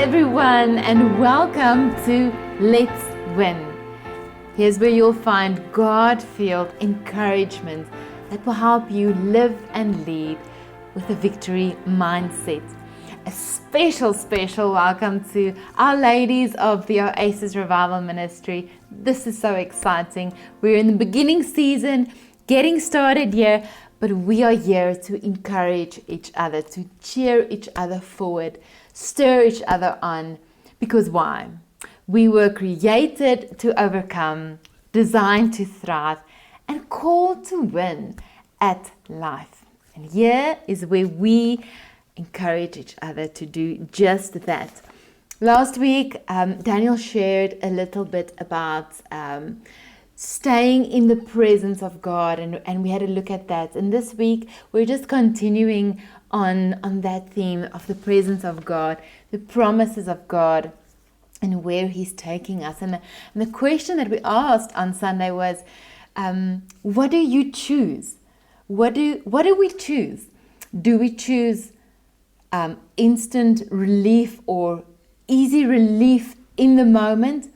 everyone, and welcome to Let's Win. Here's where you'll find God-filled encouragement that will help you live and lead with a victory mindset. A special welcome to our ladies of the Oasis Revival Ministry. This is so exciting. We're in the beginning season, getting started here, but we are here to encourage each other, to cheer each other forward, stir each other on. Because why? We were created to overcome, designed to thrive, and called to win at life. And here is where we encourage each other to do just that. Last week, Daniel shared a little bit about staying in the presence of God, and we had a look at that. And this week, we're just continuing on that theme of the presence of God, the promises of God, and where He's taking us. And the question that we asked on Sunday was, what do you choose? What do we choose? Do we choose instant relief or easy relief in the moment?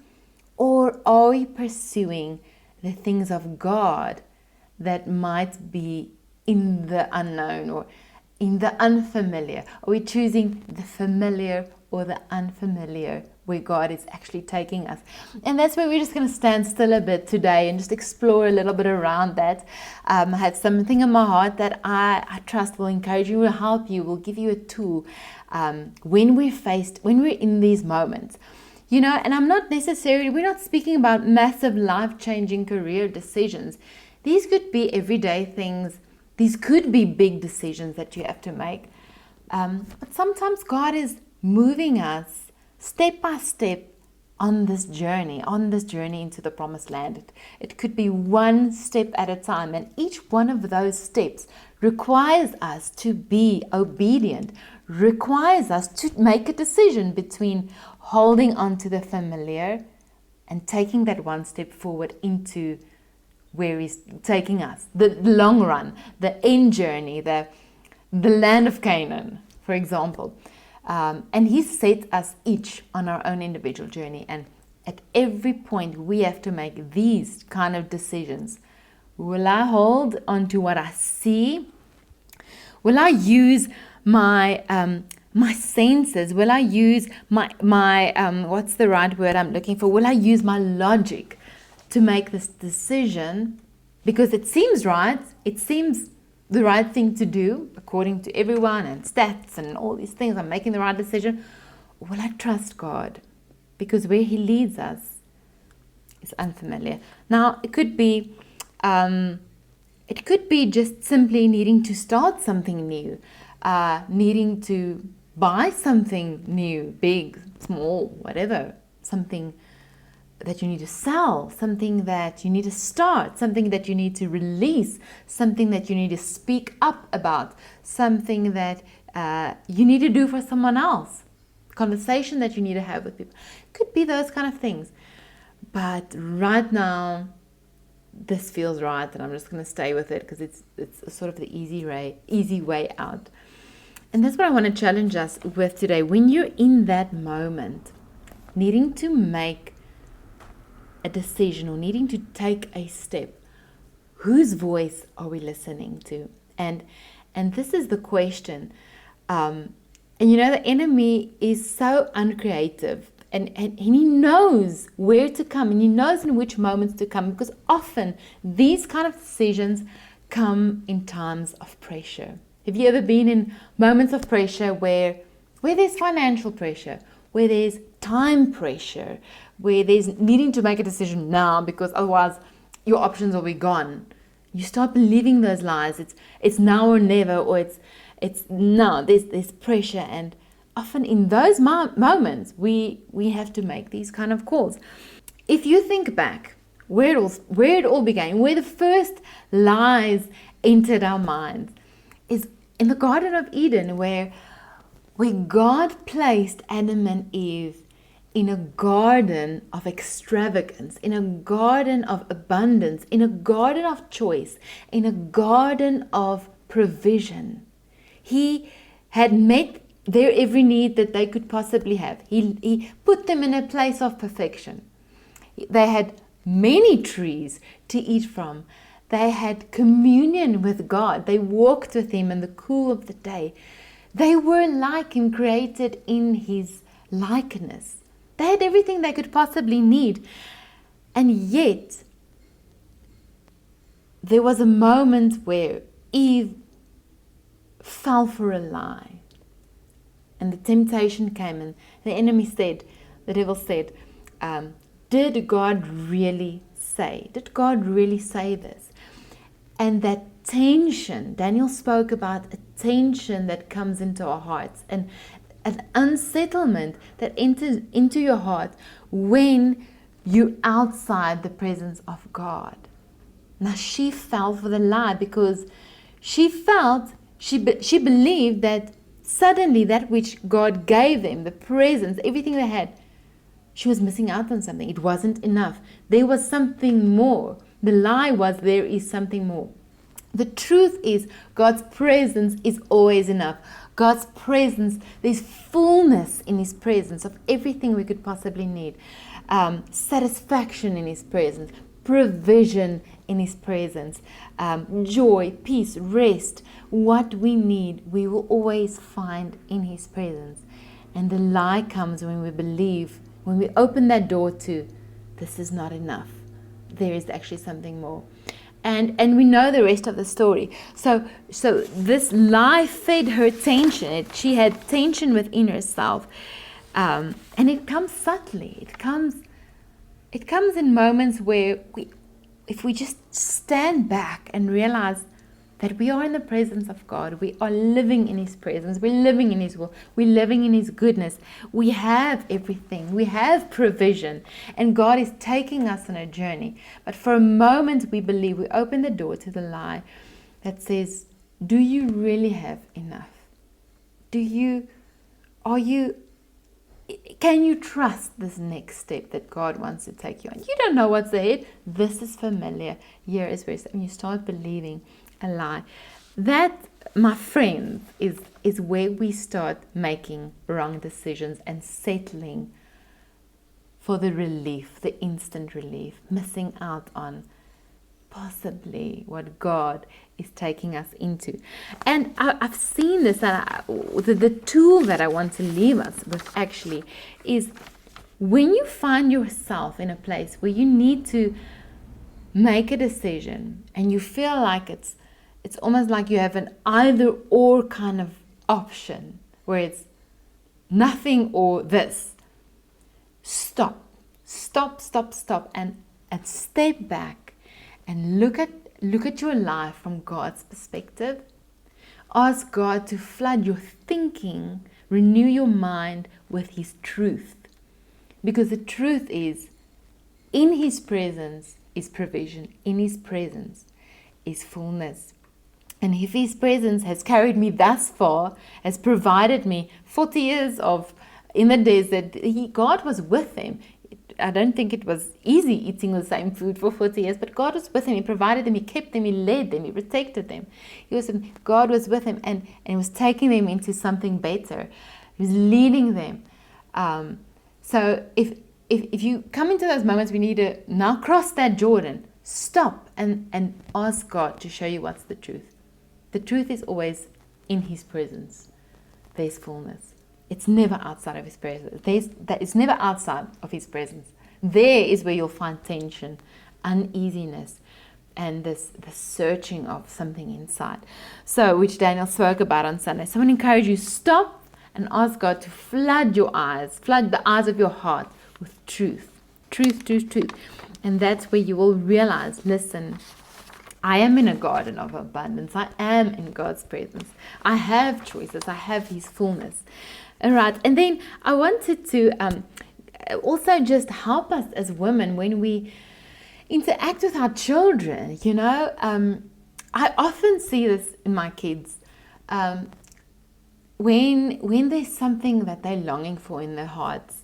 Or are we pursuing the things of God that might be in the unknown or in the unfamiliar? Are we choosing the familiar or the unfamiliar, where God is actually taking us? And that's where we're just going to stand still a bit today and just explore a little bit around that. I had something in my heart that I trust will encourage you, will help you, will give you a tool when we're in these moments. You know, and we're not speaking about massive life-changing career decisions. These could be everyday things. These could be big decisions that you have to make. But sometimes God is moving us step by step on this journey into the promised land. It could be one step at a time, and each one of those steps requires us to be obedient, requires us to make a decision between holding on to the familiar and taking that one step forward into where He's taking us, the long run, the end journey, the land of Canaan, for example. And He's set us each on our own individual journey, and at every point we have to make these kind of decisions. Will I hold on to what I see? Will I use my senses? Will I use my what's the right word I'm looking for? Will I use my logic to make this decision because it seems right? It seems the right thing to do according to everyone and stats and all these things. I'm making the right decision. Or will I trust God? Because where He leads us is unfamiliar. Now, it could be just simply needing to start something new, needing to buy something new, big, small, whatever, something that you need to sell, something that you need to start, something that you need to release, something that you need to speak up about, something that you need to do for someone else, conversation that you need to have with people. Could be those kind of things. But right now, this feels right, and I'm just going to stay with it because it's sort of the easy way out. And that's what I want to challenge us with today. When you're in that moment, needing to make a decision or needing to take a step, whose voice are we listening to? And this is the question. And you know, the enemy is so uncreative, and he knows where to come, and he knows in which moments to come, because often these kind of decisions come in times of pressure. Have you ever been in moments of pressure where there's financial pressure, where there's time pressure, where there's needing to make a decision now because otherwise your options will be gone? You start believing those lies. It's now or never, or it's now. There's pressure, and often in those moments we have to make these kind of calls. If you think back where it all began, where the first lies entered our minds, is in the Garden of Eden, where God placed Adam and Eve in a garden of extravagance, in a garden of abundance, in a garden of choice, in a garden of provision. He had met their every need that they could possibly have. He put them in a place of perfection. They had many trees to eat from. They had communion with God. They walked with Him in the cool of the day. They were like Him, created in His likeness. They had everything they could possibly need. And yet, there was a moment where Eve fell for a lie. And the temptation came, and the enemy said, the devil said, did God really say? Did God really say this? And that tension, Daniel spoke about a tension that comes into our hearts, and an unsettlement that enters into your heart when you're outside the presence of God. Now she fell for the lie because she felt, she believed that suddenly that which God gave them, the presence, everything they had, she was missing out on something. It wasn't enough. There was something more. The lie was there is something more. The truth is God's presence is always enough. God's presence, there's fullness in His presence of everything we could possibly need. Satisfaction in His presence, provision in His presence, joy, peace, rest. What we need, we will always find in His presence. And the lie comes when we believe, when we open that door to, this is not enough. There is actually something more. And we know the rest of the story. So this lie fed her tension. She had tension within herself. And it comes subtly. It comes in moments where if we just stand back and realize that we are in the presence of God, we are living in His presence, we're living in His will, we're living in His goodness, we have everything, we have provision, and God is taking us on a journey. But for a moment we believe, we open the door to the lie that says, do you really have enough? Can you trust this next step that God wants to take you on? You don't know what's ahead. This is familiar. Here is where you start believing a lie. That, my friends, is where we start making wrong decisions and settling for the relief, the instant relief, missing out on possibly what God is taking us into. And I've seen this, and the tool that I want to leave us with actually is when you find yourself in a place where you need to make a decision and you feel like it's almost like you have an either or kind of option where it's nothing or this. Stop and step back and look at your life from God's perspective. Ask God to flood your thinking, renew your mind with His truth. Because the truth is, in His presence is provision. In His presence is fullness. And if His presence has carried me thus far, has provided me 40 years in the desert, God was with them. I don't think it was easy eating the same food for 40 years, but God was with them. He provided them, He kept them, He led them, He protected them. God was with them and He was taking them into something better. He was leading them. So if you come into those moments, we need to now cross that Jordan, stop and ask God to show you what's the truth. The truth is always in His presence. There's fullness. It's never outside of His presence. It's never outside of His presence. There is where you'll find tension, uneasiness, and the searching of something inside. So, which Daniel spoke about on Sunday. So I want to encourage you, stop and ask God to flood your eyes, flood the eyes of your heart with truth. Truth. And that's where you will realize, listen, I am in a garden of abundance. I am in God's presence. I have choices. I have His fullness. All right. And then I wanted to also just help us as women when we interact with our children. I often see this in my kids. When there's something that they're longing for in their hearts,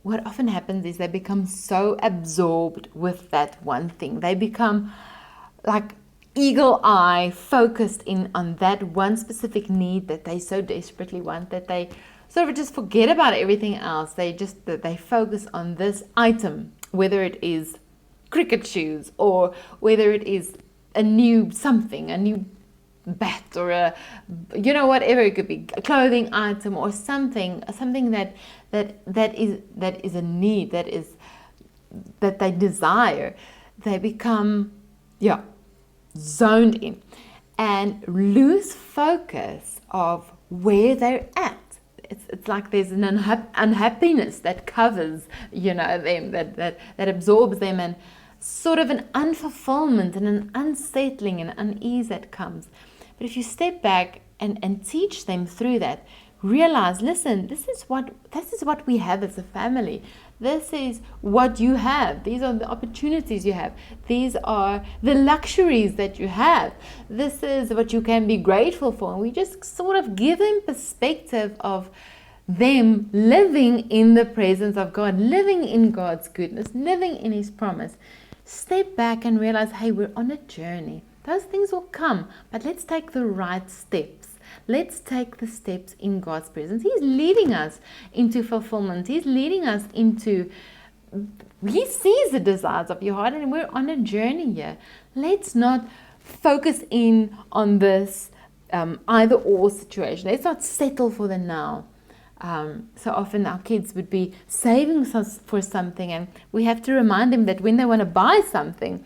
what often happens is they become so absorbed with that one thing. They become like eagle eye focused in on that one specific need that they so desperately want, that they sort of just forget about everything else. They focus on this item, whether it is cricket shoes or whether it is a new bat or whatever it could be, a clothing item or something that is a need, that they desire. They become zoned in and lose focus of where they're at. It's like there's an unhappiness that covers them, that absorbs them, and sort of an unfulfillment and an unsettling and unease that comes. But if you step back and teach them through that, realize, listen, this is what we have as a family. This is what you have. These are the opportunities you have. These are the luxuries that you have. This is what you can be grateful for. And we just sort of give them perspective of them living in the presence of God, living in God's goodness, living in His promise. Step back and realize, hey, we're on a journey. Those things will come, but let's take the right steps. Let's take the steps in God's presence. He's leading us into fulfillment. He's leading us into, He sees the desires of your heart, and we're on a journey here. Let's not focus in on this either or situation. Let's not settle for the now. So often our kids would be saving us for something, and we have to remind them that when they want to buy something,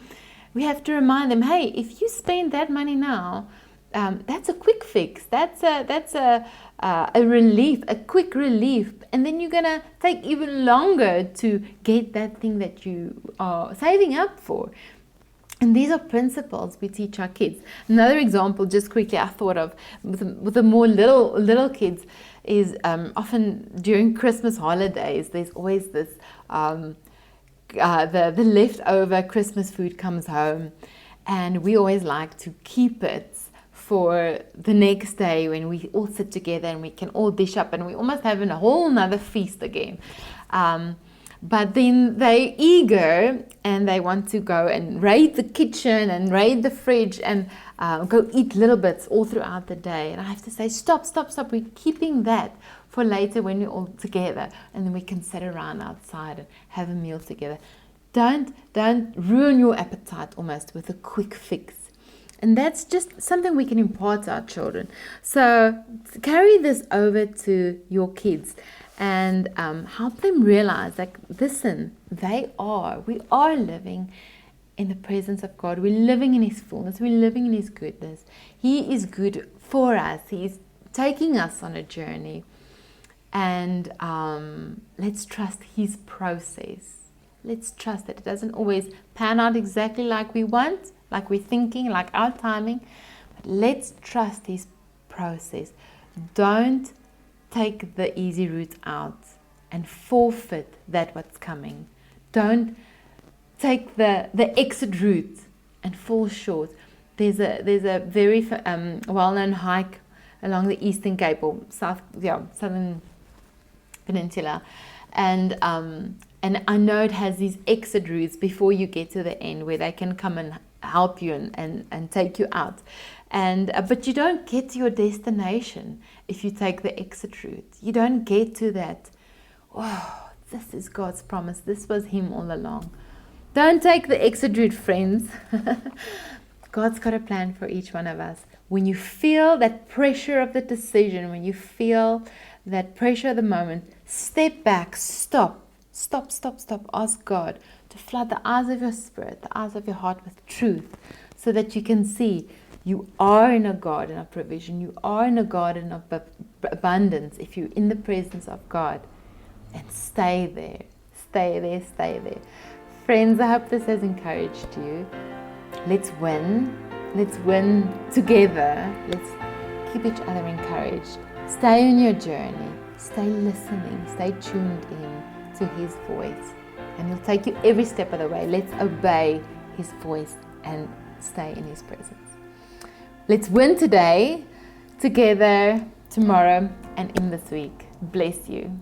we have to remind them, hey, if you spend that money now, that's a quick fix. That's a relief, a quick relief, and then you're gonna take even longer to get that thing that you are saving up for. And these are principles we teach our kids. Another example, just quickly, I thought of with the more little kids is often during Christmas holidays. There's always this the leftover Christmas food comes home, and we always like to keep it for the next day when we all sit together and we can all dish up and we almost have a whole nother feast again. But then they're eager and they want to go and raid the kitchen and raid the fridge and go eat little bits all throughout the day. And I have to say, stop. We're keeping that for later when we're all together, and then we can sit around outside and have a meal together. Don't ruin your appetite almost with a quick fix. And that's just something we can impart to our children. So carry this over to your kids and help them realize, like, listen, we are living in the presence of God. We're living in His fullness. We're living in His goodness. He is good for us. He's taking us on a journey. And let's trust His process. Let's trust that it doesn't always pan out exactly like we want, like we're thinking, like our timing. But let's trust His process. Don't take the easy route out and forfeit what's coming. Don't take the exit route and fall short. There's a very well-known hike along the Eastern Cape or Southern Peninsula, and I know it has these exit routes before you get to the end where they can come and help you and take you out, but you don't get to your destination if you take the exit route. You don't get to that. Oh, this is God's promise. This was Him all along. Don't take the exit route, friends. God's got a plan for each one of us. When you feel that pressure of the decision, when you feel that pressure of the moment, step back, stop. Ask God to flood the eyes of your spirit, the eyes of your heart with truth, so that you can see you are in a garden of provision. You are in a garden of abundance if you're in the presence of God. And stay there. Friends, I hope this has encouraged you. Let's win. Let's win together. Let's keep each other encouraged. Stay on your journey. Stay listening. Stay tuned in to His voice. And He'll take you every step of the way. Let's obey His voice and stay in His presence. Let's win today, together, tomorrow, and in this week. Bless you.